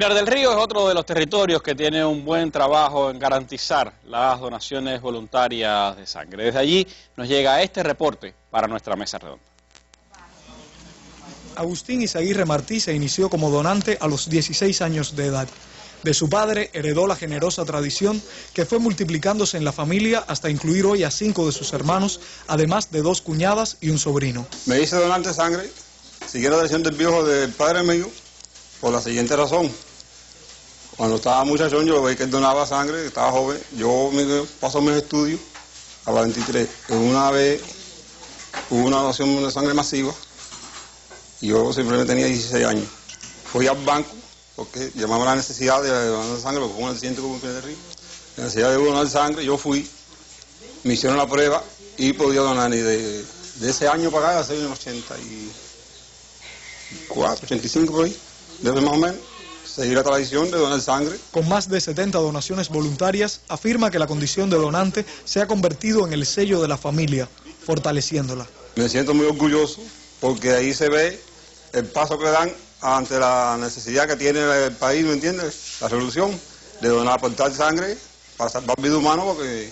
Pinar del Río es otro de los territorios que tiene un buen trabajo en garantizar las donaciones voluntarias de sangre. Desde allí nos llega este reporte para nuestra mesa redonda. Agustín Izaguirre Martí se inició como donante a los 16 años de edad. De su padre heredó la generosa tradición que fue multiplicándose en la familia hasta incluir hoy a 5 de sus hermanos, además de 2 cuñadas y un sobrino. Me hice donante de sangre, seguí la tradición del viejo del padre mío, por la siguiente razón. Cuando estaba muchachón yo veía que él donaba sangre, estaba joven, yo me paso mis estudios a los 23. Una vez hubo una donación de sangre masiva y yo simplemente tenía 16 años. Fui al banco porque llamaba la necesidad de donar sangre, porque como un accidente como en Pinar del Río, la necesidad de donar sangre, yo fui, me hicieron la prueba y podía donar. Y de ese año para acá, hace unos 84, 85 por ahí, desde más o menos, seguir la tradición de donar sangre. Con más de 70 donaciones voluntarias, afirma que la condición de donante se ha convertido en el sello de la familia, fortaleciéndola. Me siento muy orgulloso porque ahí se ve el paso que dan ante la necesidad que tiene el país, ¿me entiendes? La resolución de donar, aportar sangre para salvar vida humana, porque,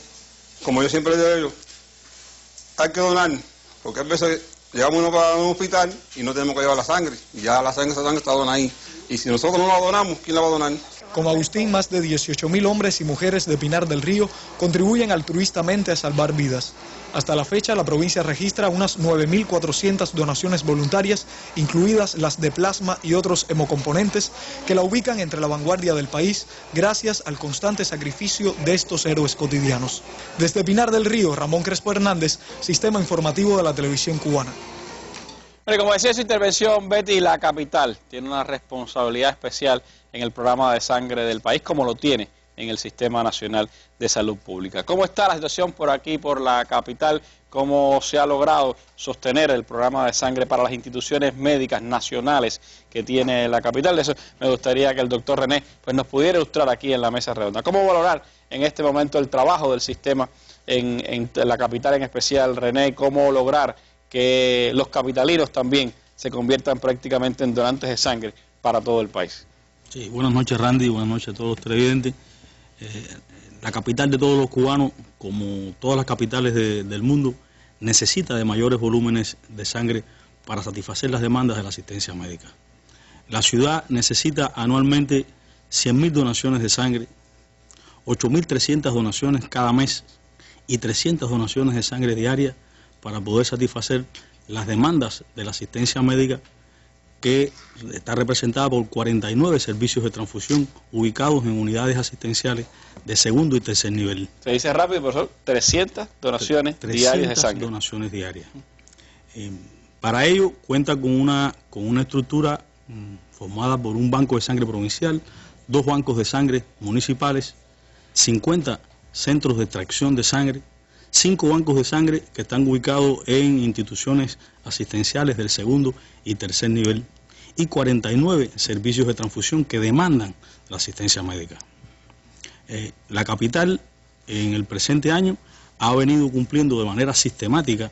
como yo siempre digo, hay que donar, porque a veces llegamos uno para un hospital y no tenemos que llevar la sangre, y ya la sangre está donada ahí. Y si nosotros no la donamos, ¿quién la va a donar? Como Agustín, más de 18.000 hombres y mujeres de Pinar del Río contribuyen altruistamente a salvar vidas. Hasta la fecha, la provincia registra unas 9.400 donaciones voluntarias, incluidas las de plasma y otros hemocomponentes, que la ubican entre la vanguardia del país, gracias al constante sacrificio de estos héroes cotidianos. Desde Pinar del Río, Ramón Crespo Hernández, Sistema Informativo de la Televisión Cubana. Como decía en su intervención, Betty, la capital tiene una responsabilidad especial en el programa de sangre del país, como lo tiene en el Sistema Nacional de Salud Pública. ¿Cómo está la situación por aquí, por la capital? ¿Cómo se ha logrado sostener el programa de sangre para las instituciones médicas nacionales que tiene la capital? De eso me gustaría que el doctor René nos pudiera ilustrar aquí en la mesa redonda. ¿Cómo valorar en este momento el trabajo del sistema en la capital en especial, René? ¿Cómo lograr que los capitalinos también se conviertan prácticamente en donantes de sangre para todo el país? Sí, buenas noches, Randy, buenas noches a todos los televidentes. La capital de todos los cubanos, como todas las capitales del mundo, necesita de mayores volúmenes de sangre para satisfacer las demandas de la asistencia médica. La ciudad necesita anualmente 100.000 donaciones de sangre, 8.300 donaciones cada mes y 300 donaciones de sangre diarias para poder satisfacer las demandas de la asistencia médica, que está representada por 49 servicios de transfusión ubicados en unidades asistenciales de segundo y tercer nivel. Se dice rápido, profesor, 300 donaciones diarias de sangre. Donaciones diarias. Para ello cuenta con una estructura formada por un banco de sangre provincial, 2 bancos de sangre municipales, 50 centros de extracción de sangre, 5 bancos de sangre que están ubicados en instituciones asistenciales del segundo y tercer nivel y 49 servicios de transfusión que demandan la asistencia médica. La capital en el presente año ha venido cumpliendo de manera sistemática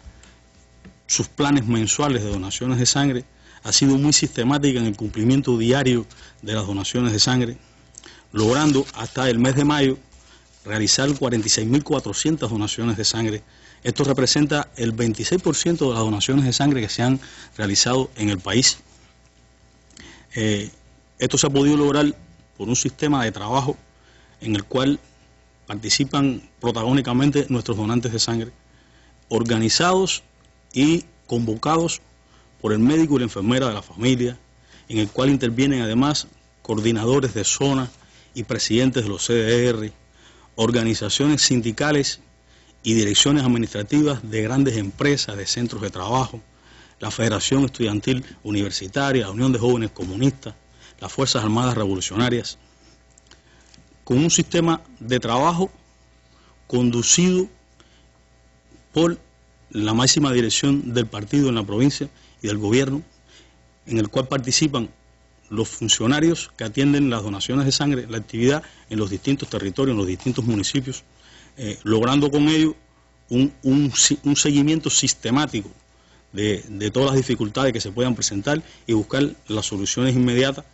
sus planes mensuales de donaciones de sangre, ha sido muy sistemática en el cumplimiento diario de las donaciones de sangre, logrando hasta el mes de mayo realizar 46.400 donaciones de sangre. Esto representa el 26% de las donaciones de sangre que se han realizado en el país. Esto se ha podido lograr por un sistema de trabajo en el cual participan protagónicamente nuestros donantes de sangre, organizados y convocados por el médico y la enfermera de la familia, en el cual intervienen además coordinadores de zona y presidentes de los CDR, organizaciones sindicales y direcciones administrativas de grandes empresas, de centros de trabajo, la Federación Estudiantil Universitaria, la Unión de Jóvenes Comunistas, las Fuerzas Armadas Revolucionarias, con un sistema de trabajo conducido por la máxima dirección del partido en la provincia y del gobierno, en el cual participan los funcionarios que atienden las donaciones de sangre, la actividad en los distintos territorios, en los distintos municipios, logrando con ello un seguimiento sistemático de todas las dificultades que se puedan presentar y buscar las soluciones inmediatas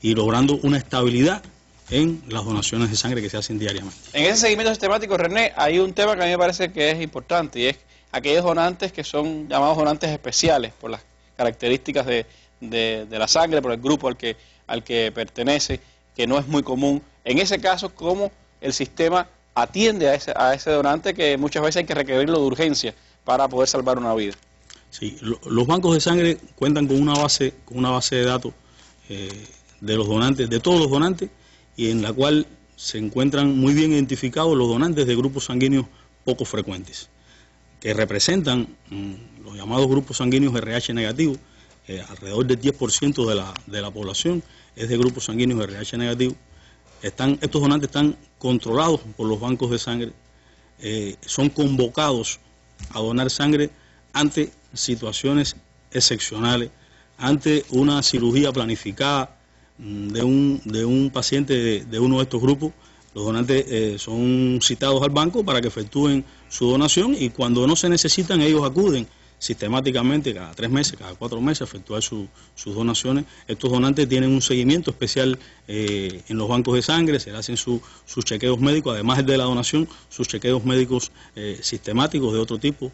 y logrando una estabilidad en las donaciones de sangre que se hacen diariamente. En ese seguimiento sistemático, René, hay un tema que a mí me parece que es importante, y es aquellos donantes que son llamados donantes especiales por las características de la sangre, por el grupo al que pertenece, que no es muy común. En ese caso, ¿cómo el sistema atiende a ese donante que muchas veces hay que requerirlo de urgencia para poder salvar una vida? Sí, los bancos de sangre cuentan con una base de datos de los donantes, de todos los donantes, y en la cual se encuentran muy bien identificados los donantes de grupos sanguíneos poco frecuentes, que representan los llamados grupos sanguíneos RH negativos. Alrededor del 10% de la población es de grupos sanguíneos RH negativo. Estos donantes están controlados por los bancos de sangre, son convocados a donar sangre ante situaciones excepcionales, ante una cirugía planificada de un paciente de uno de estos grupos. Los donantes son citados al banco para que efectúen su donación, y cuando no se necesitan, ellos acuden sistemáticamente cada 3 meses, cada 4 meses a efectuar sus donaciones. Estos donantes tienen un seguimiento especial en los bancos de sangre, se le hacen sus chequeos médicos, además de la donación, sus chequeos médicos sistemáticos de otro tipo,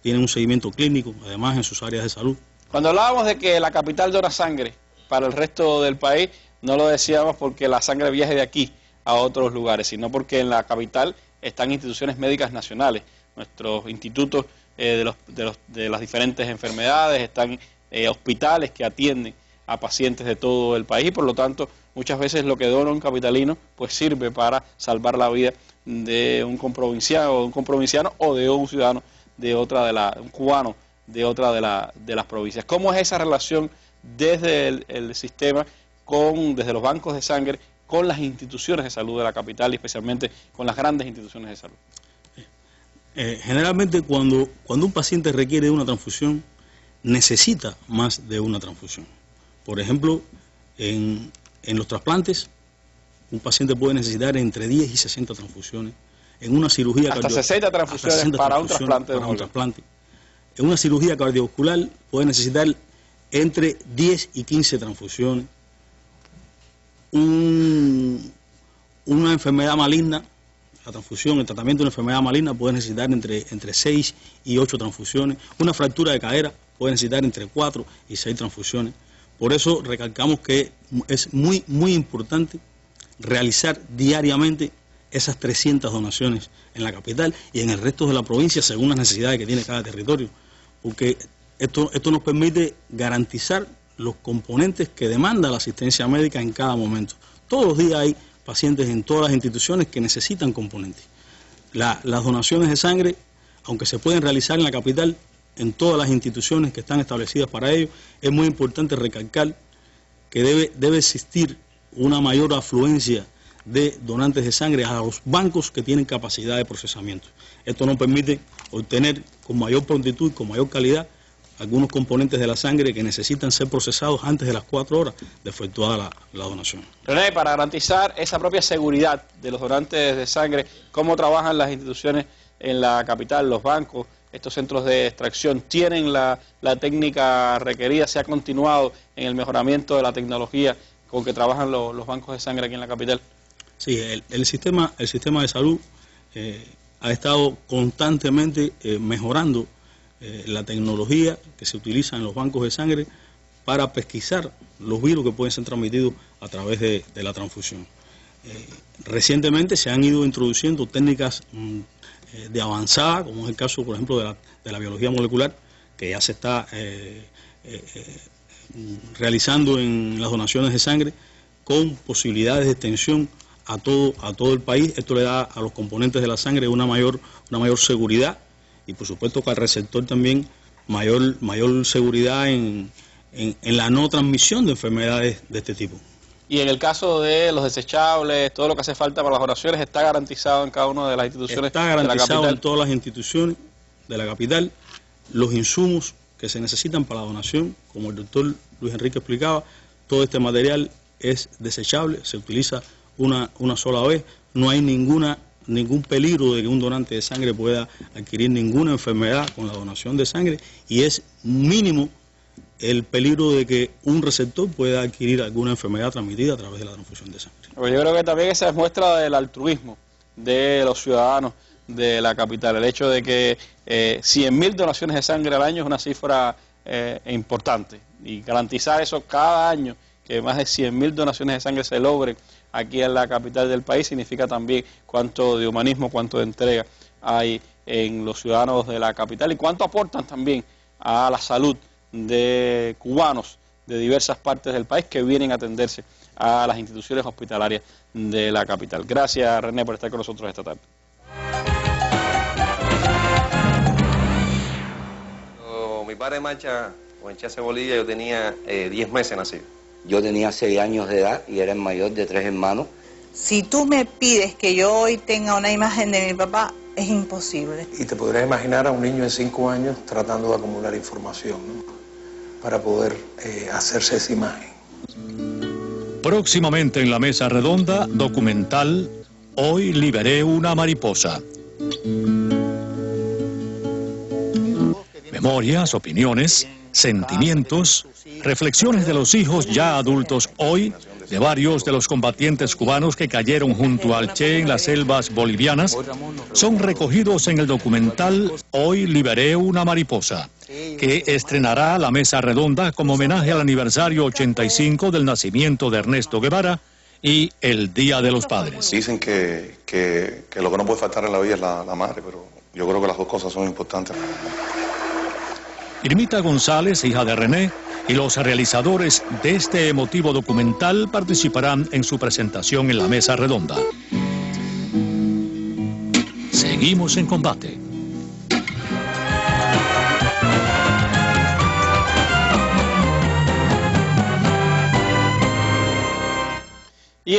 tienen un seguimiento clínico, además en sus áreas de salud. Cuando hablábamos de que la capital dona sangre para el resto del país, no lo decíamos porque la sangre viaje de aquí a otros lugares, sino porque en la capital están instituciones médicas nacionales, nuestros institutos de las diferentes enfermedades, están hospitales que atienden a pacientes de todo el país, y por lo tanto muchas veces lo que dona un capitalino pues sirve para salvar la vida de un comprovinciano o de un ciudadano de un cubano de otra de las provincias. ¿Cómo es esa relación desde el sistema, desde los bancos de sangre, con las instituciones de salud de la capital, y especialmente con las grandes instituciones de salud? Generalmente cuando un paciente requiere de una transfusión, necesita más de una transfusión. Por ejemplo, en los trasplantes, un paciente puede necesitar entre 10 y 60 transfusiones. En una cirugía hasta 60 transfusiones para un trasplante. En una cirugía cardiovascular puede necesitar entre 10 y 15 transfusiones. Una enfermedad maligna, el tratamiento de una enfermedad maligna puede necesitar entre 6 y 8 transfusiones. Una fractura de cadera puede necesitar entre 4 y 6 transfusiones. Por eso recalcamos que es muy, muy importante realizar diariamente esas 300 donaciones en la capital y en el resto de la provincia, según las necesidades que tiene cada territorio, porque esto nos permite garantizar los componentes que demanda la asistencia médica en cada momento. Todos los días hay pacientes en todas las instituciones que necesitan componentes. Las donaciones de sangre, aunque se pueden realizar en la capital, en todas las instituciones que están establecidas para ello, es muy importante recalcar que debe existir una mayor afluencia de donantes de sangre a los bancos que tienen capacidad de procesamiento. Esto nos permite obtener con mayor prontitud y con mayor calidad algunos componentes de la sangre que necesitan ser procesados antes de las 4 horas de efectuada la donación. René, para garantizar esa propia seguridad de los donantes de sangre, ¿cómo trabajan las instituciones en la capital, los bancos, estos centros de extracción? ¿Tienen la técnica requerida? ¿Se ha continuado en el mejoramiento de la tecnología con que trabajan los bancos de sangre aquí en la capital? Sí, el sistema de salud ha estado constantemente mejorando la tecnología que se utiliza en los bancos de sangre para pesquisar los virus que pueden ser transmitidos a través de la transfusión. Recientemente se han ido introduciendo técnicas de avanzada, como es el caso, por ejemplo, de la biología molecular, que ya se está realizando en las donaciones de sangre, con posibilidades de extensión a todo el país. Esto le da a los componentes de la sangre una mayor seguridad, y por supuesto que al receptor también mayor seguridad en la no transmisión de enfermedades de este tipo. Y en el caso de los desechables, todo lo que hace falta para las donaciones, ¿está garantizado en cada una de las instituciones de la capital? Está garantizado en todas las instituciones de la capital. Los insumos que se necesitan para la donación, como el doctor Luis Enrique explicaba, todo este material es desechable, se utiliza una sola vez, no hay ningún peligro de que un donante de sangre pueda adquirir ninguna enfermedad con la donación de sangre, y es mínimo el peligro de que un receptor pueda adquirir alguna enfermedad transmitida a través de la transfusión de sangre. Pues yo creo que también esa es muestra del altruismo de los ciudadanos de la capital. El hecho de que 100.000 donaciones de sangre al año es una cifra importante, y garantizar eso cada año, que más de 100.000 donaciones de sangre se logren aquí en la capital del país, significa también cuánto de humanismo, cuánto de entrega hay en los ciudadanos de la capital y cuánto aportan también a la salud de cubanos de diversas partes del país que vienen a atenderse a las instituciones hospitalarias de la capital. Gracias, René, por estar con nosotros esta tarde. Cuando mi padre marcha con el Che hacia Bolivia, yo tenía 10 meses nacido. Yo tenía 6 años de edad y era el mayor de 3 hermanos. Si tú me pides que yo hoy tenga una imagen de mi papá, es imposible. Y te podrías imaginar a un niño de 5 años tratando de acumular información, ¿no?, para poder hacerse esa imagen. Próximamente en la mesa redonda, documental Hoy liberé una mariposa. Memorias, opiniones, sentimientos, reflexiones de los hijos ya adultos hoy de varios de los combatientes cubanos que cayeron junto al Che en las selvas bolivianas son recogidos en el documental Hoy liberé una mariposa, que estrenará la mesa redonda como homenaje al aniversario 85 del nacimiento de Ernesto Guevara y el Día de los Padres. Dicen que lo que no puede faltar en la vida es la madre, pero yo creo que las dos cosas son importantes. Irmita González, hija de René, y los realizadores de este emotivo documental participarán en su presentación en la mesa redonda. Seguimos en combate. Y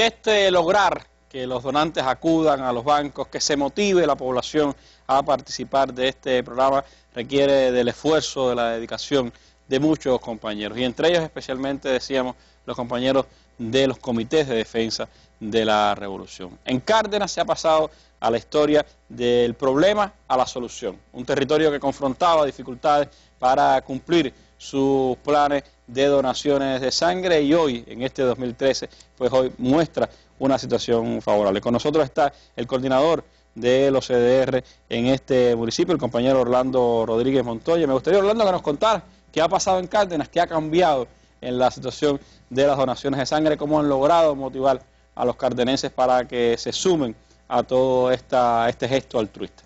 lograr que los donantes acudan a los bancos, que se motive la población a participar de este programa, requiere del esfuerzo, de la dedicación de muchos compañeros, y entre ellos especialmente, decíamos, los compañeros de los comités de defensa de la revolución. En Cárdenas se ha pasado a la historia del problema a la solución, un territorio que confrontaba dificultades para cumplir sus planes de donaciones de sangre, y hoy, en este 2013, pues hoy muestra una situación favorable. Con nosotros está el coordinador de los CDR en este municipio, el compañero Orlando Rodríguez Montoya. Me gustaría, Orlando, que nos contara qué ha pasado en Cárdenas, qué ha cambiado en la situación de las donaciones de sangre, cómo han logrado motivar a los cardenenses para que se sumen a todo este gesto altruista.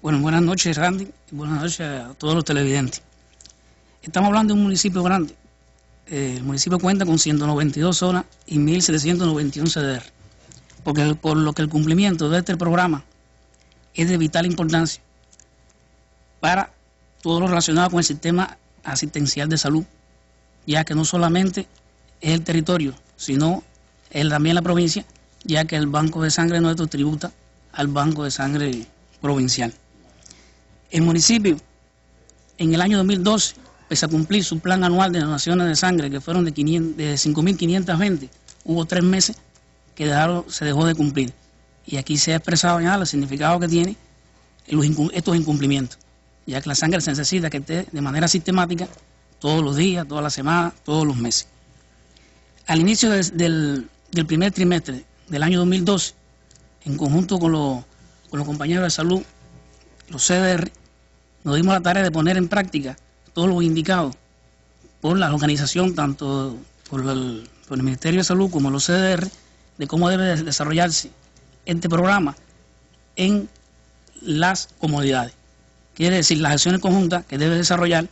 Bueno, buenas noches, Randy, y buenas noches a todos los televidentes. Estamos hablando de un municipio grande. El municipio cuenta con 192 zonas y 1.791 CDR, por lo que el cumplimiento de este programa es de vital importancia para todo lo relacionado con el sistema asistencial de salud, ya que no solamente es el territorio, sino también la provincia, ya que el Banco de Sangre nuestro tributa al Banco de Sangre provincial. El municipio, en el año 2012, pese a cumplir su plan anual de donaciones de sangre, que fueron de 5.520, hubo 3 meses que se dejó de cumplir. Y aquí se ha expresado ya el significado que tiene estos incumplimientos, ya que la sangre se necesita que esté de manera sistemática todos los días, todas las semanas, todos los meses. Al inicio del primer trimestre del año 2012, en conjunto con los compañeros de salud, los CDR, nos dimos la tarea de poner en práctica todos los indicados por la organización, tanto por el Ministerio de Salud como los CDR, de cómo debe desarrollarse este programa en las comunidades. Quiere decir, las acciones conjuntas que debe desarrollar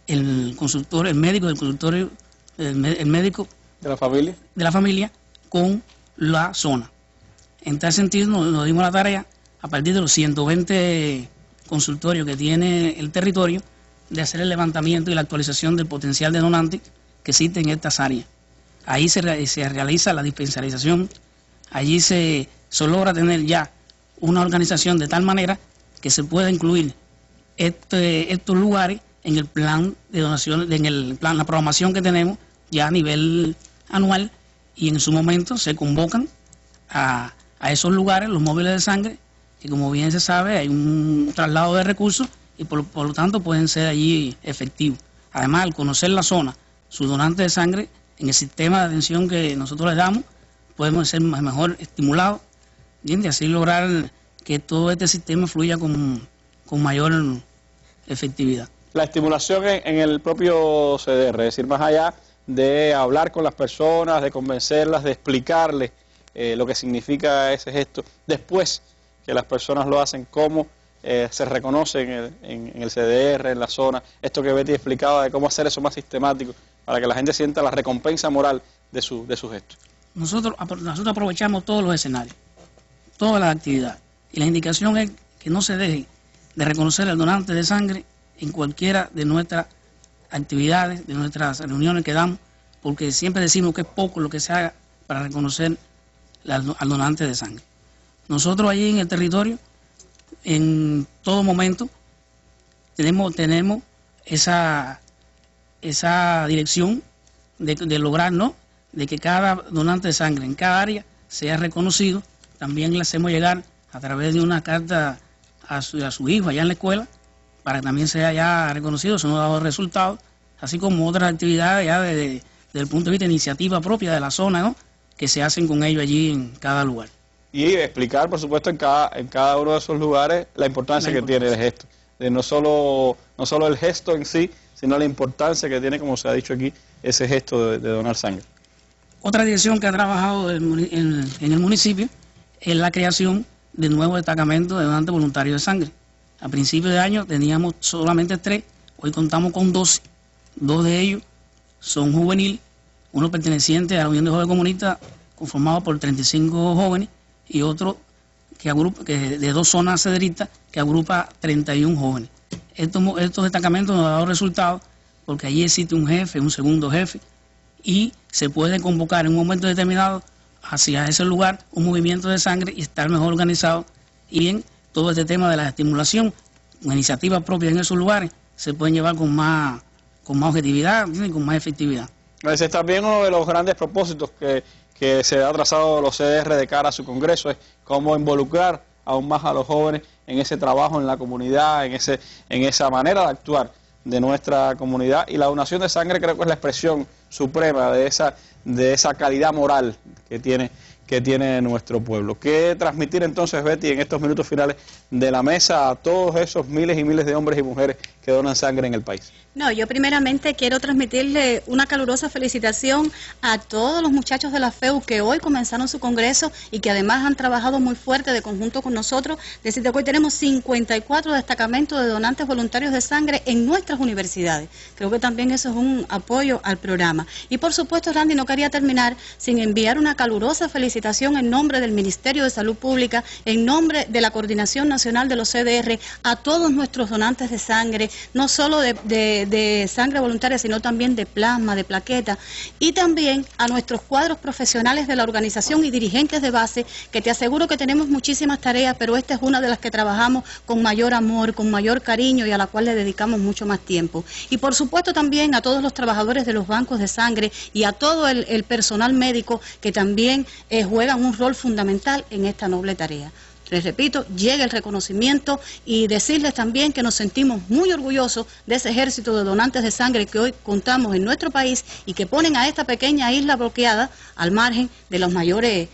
el consultor, el médico del consultorio, el médico de la familia con la zona. En tal sentido nos dimos la tarea, a partir de los 120 consultorios que tiene el territorio, de hacer el levantamiento y la actualización del potencial de donantes que existe en estas áreas. Ahí se realiza la dispensarización, allí se logra tener ya una organización de tal manera que se pueda incluir estos lugares en el plan de donaciones, la programación que tenemos ya a nivel anual, y en su momento se convocan a esos lugares los móviles de sangre, que como bien se sabe hay un traslado de recursos y por lo tanto pueden ser allí efectivos. Además, al conocer la zona, sus donantes de sangre, en el sistema de atención que nosotros les damos, podemos ser mejor estimulados, y así lograr que todo este sistema fluya con mayor efectividad. La estimulación en el propio CDR, es decir, más allá de hablar con las personas, de convencerlas, de explicarles lo que significa ese gesto, después que las personas lo hacen, cómo se reconoce en el CDR, en la zona, esto que Betty explicaba de cómo hacer eso más sistemático, para que la gente sienta la recompensa moral de su gesto. Nosotros aprovechamos todos los escenarios, todas las actividades, y la indicación es que no se deje de reconocer al donante de sangre en cualquiera de nuestras actividades, de nuestras reuniones que damos, porque siempre decimos que es poco lo que se haga para reconocer al donante de sangre. Nosotros allí en el territorio, en todo momento, tenemos esa dirección de lograr, ¿no?, de que cada donante de sangre en cada área sea reconocido. También le hacemos llegar a través de una carta a su hijo allá en la escuela, para que también sea ya reconocido, se nos ha dado resultados, así como otras actividades ya desde el punto de vista de iniciativa propia de la zona, ¿no?, que se hacen con ellos allí en cada lugar. Y explicar, por supuesto, en cada uno de esos lugares la importancia que tiene el gesto. No solo el gesto en sí, sino la importancia que tiene, como se ha dicho aquí, ese gesto de donar sangre. Otra dirección que ha trabajado en el municipio es la creación de nuevos destacamentos de donantes voluntarios de sangre. A principios de año teníamos solamente 3, hoy contamos con 12. 2 de ellos son juveniles, uno perteneciente a la Unión de Jóvenes Comunistas, conformado por 35 jóvenes, y otro que de 2 zonas cederistas, que agrupa 31 jóvenes. Estos destacamentos nos han dado resultados porque allí existe un jefe, un segundo jefe, y se puede convocar en un momento determinado hacia ese lugar un movimiento de sangre y estar mejor organizado. Y en todo este tema de la estimulación, con iniciativas propias en esos lugares, se pueden llevar con más objetividad y con más efectividad. Ese es también uno de los grandes propósitos que se ha trazado los CDR de cara a su congreso, es cómo involucrar aún más a los jóvenes en ese trabajo en la comunidad, en esa manera de actuar de nuestra comunidad, y la donación de sangre creo que es la expresión suprema de esa calidad moral que tiene nuestro pueblo. ¿Qué transmitir entonces, Betty, en estos minutos finales de la mesa a todos esos miles y miles de hombres y mujeres que donan sangre en el país? No, yo primeramente quiero transmitirle una calurosa felicitación a todos los muchachos de la FEU que hoy comenzaron su congreso y que además han trabajado muy fuerte de conjunto con nosotros. Decirte que hoy tenemos 54 destacamentos de donantes voluntarios de sangre en nuestras universidades. Creo que también eso es un apoyo al programa. Y por supuesto, Randy, no quería terminar sin enviar una calurosa felicitación en nombre del Ministerio de Salud Pública, en nombre de la Coordinación Nacional de los CDR, a todos nuestros donantes de sangre, no solo de sangre voluntaria, sino también de plasma, de plaqueta, y también a nuestros cuadros profesionales de la organización y dirigentes de base, que te aseguro que tenemos muchísimas tareas, pero esta es una de las que trabajamos con mayor amor, con mayor cariño y a la cual le dedicamos mucho más tiempo. Y por supuesto también a todos los trabajadores de los bancos de sangre y a todo el personal médico que también juegan un rol fundamental en esta noble tarea. Les repito, llega el reconocimiento y decirles también que nos sentimos muy orgullosos de ese ejército de donantes de sangre que hoy contamos en nuestro país y que ponen a esta pequeña isla bloqueada al margen de las mayores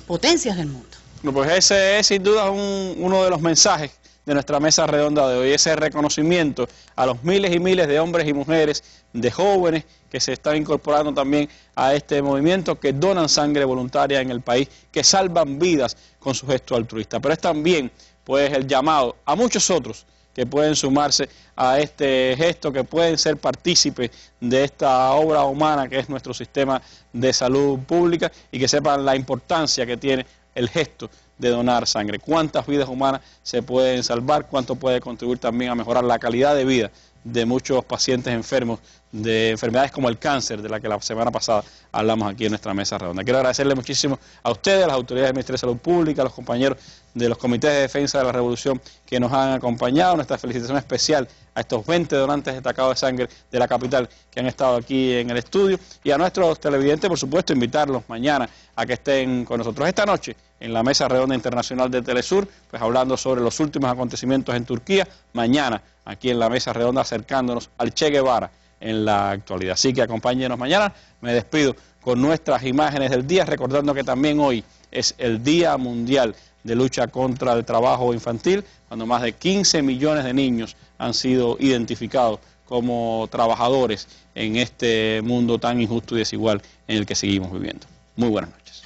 potencias del mundo. Bueno, pues ese es sin duda uno de los mensajes de nuestra mesa redonda de hoy, ese reconocimiento a los miles y miles de hombres y mujeres, de jóvenes que se están incorporando también a este movimiento, que donan sangre voluntaria en el país, que salvan vidas con su gesto altruista. Pero es también pues el llamado a muchos otros que pueden sumarse a este gesto, que pueden ser partícipes de esta obra humana que es nuestro sistema de salud pública, y que sepan la importancia que tiene el gesto de donar sangre. Cuántas vidas humanas se pueden salvar, cuánto puede contribuir también a mejorar la calidad de vida de muchos pacientes enfermos de enfermedades como el cáncer, de la que la semana pasada hablamos aquí en nuestra mesa redonda. Quiero agradecerle muchísimo a ustedes, a las autoridades del Ministerio de Salud Pública, a los compañeros de los comités de defensa de la revolución que nos han acompañado. Nuestra felicitación especial a estos 20 donantes destacados de sangre de la capital que han estado aquí en el estudio, y a nuestros televidentes, por supuesto, invitarlos mañana a que estén con nosotros esta noche en la Mesa Redonda Internacional de Telesur, pues hablando sobre los últimos acontecimientos en Turquía. Mañana aquí en la Mesa Redonda acercándonos al Che Guevara, en la actualidad. Así que acompáñenos mañana. Me despido con nuestras imágenes del día, recordando que también hoy es el Día Mundial de Lucha contra el Trabajo Infantil, cuando más de 15 millones de niños han sido identificados como trabajadores en este mundo tan injusto y desigual en el que seguimos viviendo. Muy buenas noches.